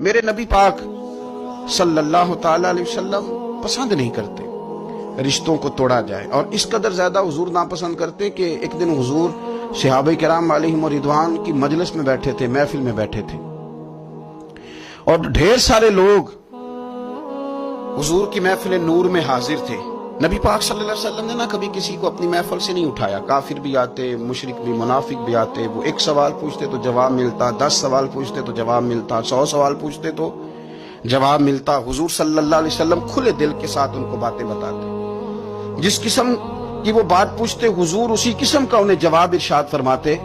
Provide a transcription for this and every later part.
میرے نبی پاک صلی اللہ تعالی علیہ وسلم پسند نہیں کرتے رشتوں کو توڑا جائے، اور اس قدر زیادہ حضور ناپسند کرتے کہ ایک دن حضور صحابہ کرام علیہم رضوان کی مجلس میں بیٹھے تھے، محفل میں بیٹھے تھے، اور ڈھیر سارے لوگ حضور کی محفل نور میں حاضر تھے۔ نبی پاک صلی اللہ علیہ وسلم نے نہ کبھی کسی کو اپنی محفل سے نہیں اٹھایا، کافر بھی آتے، مشرک بھی، منافق بھی آتے، وہ ایک سوال پوچھتے تو جواب ملتا، 10 سوال پوچھتے تو جواب ملتا، 100 سوال پوچھتے تو جواب ملتا۔ حضور صلی اللہ علیہ وسلم کھلے دل کے ساتھ ان کو باتیں بتاتے، جس قسم کی وہ بات پوچھتے حضور اسی قسم کا انہیں جواب ارشاد فرماتے۔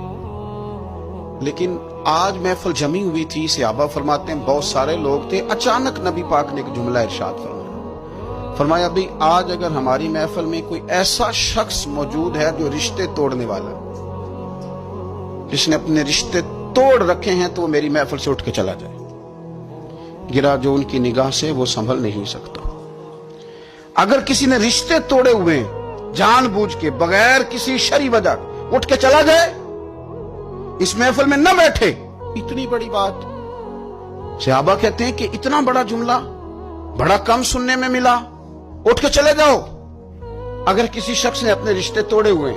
لیکن آج محفل جمی ہوئی تھی، صحابہ فرماتے ہیں بہت سارے لوگ تھے، اچانک نبی پاک نے ایک جملہ ارشاد فرمایا بھی آج اگر ہماری محفل میں کوئی ایسا شخص موجود ہے جو رشتے توڑنے والا، جس نے اپنے رشتے توڑ رکھے ہیں، تو وہ میری محفل سے اٹھ کے چلا جائے۔ گرا جو ان کی نگاہ سے وہ سنبھل نہیں سکتا۔ اگر کسی نے رشتے توڑے ہوئے جان بوجھ کے بغیر کسی شرعی وجہ اٹھ کے چلا جائے، اس محفل میں نہ بیٹھے، اتنی بڑی بات۔ صحابہ کہتے ہیں کہ اتنا بڑا جملہ بڑا کم سننے میں ملا، اٹھ کے چلے جاؤ۔ اگر کسی شخص نے اپنے رشتے توڑے ہوئے،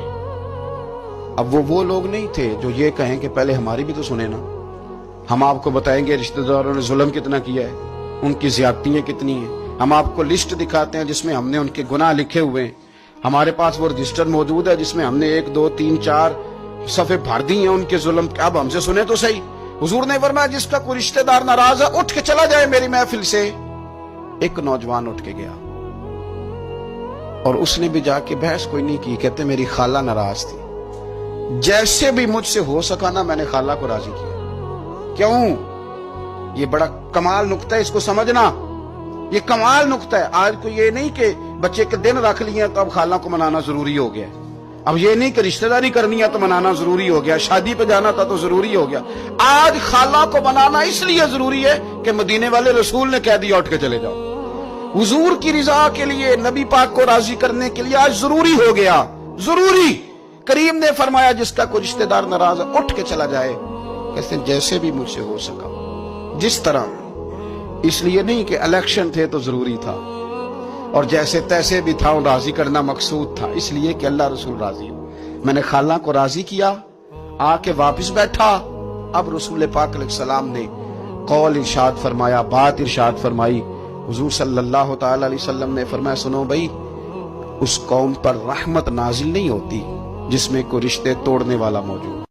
اب وہ لوگ نہیں تھے جو یہ کہیں کہ پہلے ہماری بھی تو سنیں نا، ہم آپ کو بتائیں گے رشتہ داروں نے ظلم کتنا کیا ہے، ان کی زیادتیاں کتنی ہیں، ہم آپ کو لسٹ دکھاتے ہیں جس میں ہم نے ان کے گناہ لکھے ہوئے ہیں، ہمارے پاس وہ رجسٹر موجود ہے جس میں ہم نے 1 2 3 4 صفحے بھر دی ہیں ان کے ظلم، اب ہم سے سنیں تو صحیح۔ حضور نے فرمایا جس کا کوئی رشتہ دار ناراض ہے اٹھ کے چلا جائے میری محفل سے۔ ایک نوجوان اٹھ کے گیا اور اس نے بھی جا کے بحث کوئی نہیں کی، کہتے میری خالہ ناراض تھی، جیسے بھی مجھ سے ہو سکا نا میں نے خالہ کو راضی کیا۔ کیوں؟ یہ بڑا کمال نقطہ ہے، اس کو سمجھنا، یہ کمال نقطہ ہے۔ آج کو یہ نہیں کہ بچے کے دن رکھ لیے تو اب خالہ کو منانا ضروری ہو گیا، اب یہ نہیں کہ رشتہ داری کرنی ہے تو منانا ضروری ہو گیا، شادی پہ جانا تھا تو ضروری ہو گیا۔ آج خالہ کو منانا اس لیے ضروری ہے کہ مدینے والے رسول نے کہہ دیا اٹھ کے چلے جاؤ۔ حضور کی رضا کے لیے، نبی پاک کو راضی کرنے کے لیے آج ضروری ہو گیا، ضروری۔ کریم نے فرمایا جس کا کوئی رشتہ دار ناراض ہے اٹھ کے چلا جائے، کہتے ہیں جیسے بھی مجھ سے ہو سکا، جس طرح۔ اس لیے نہیں کہ الیکشن تھے تو ضروری تھا، اور جیسے تیسے بھی تھا راضی کرنا مقصود تھا، اس لیے کہ اللہ رسول راضی ہو۔ میں نے خالہ کو راضی کیا، آ کے واپس بیٹھا۔ اب رسول پاک علیہ السلام نے قول ارشاد فرمایا، بات ارشاد فرمائی۔ حضور صلی اللہ تعالی علیہ وسلم نے فرمایا سنو بھائی، اس قوم پر رحمت نازل نہیں ہوتی جس میں کوئی رشتے توڑنے والا موجود۔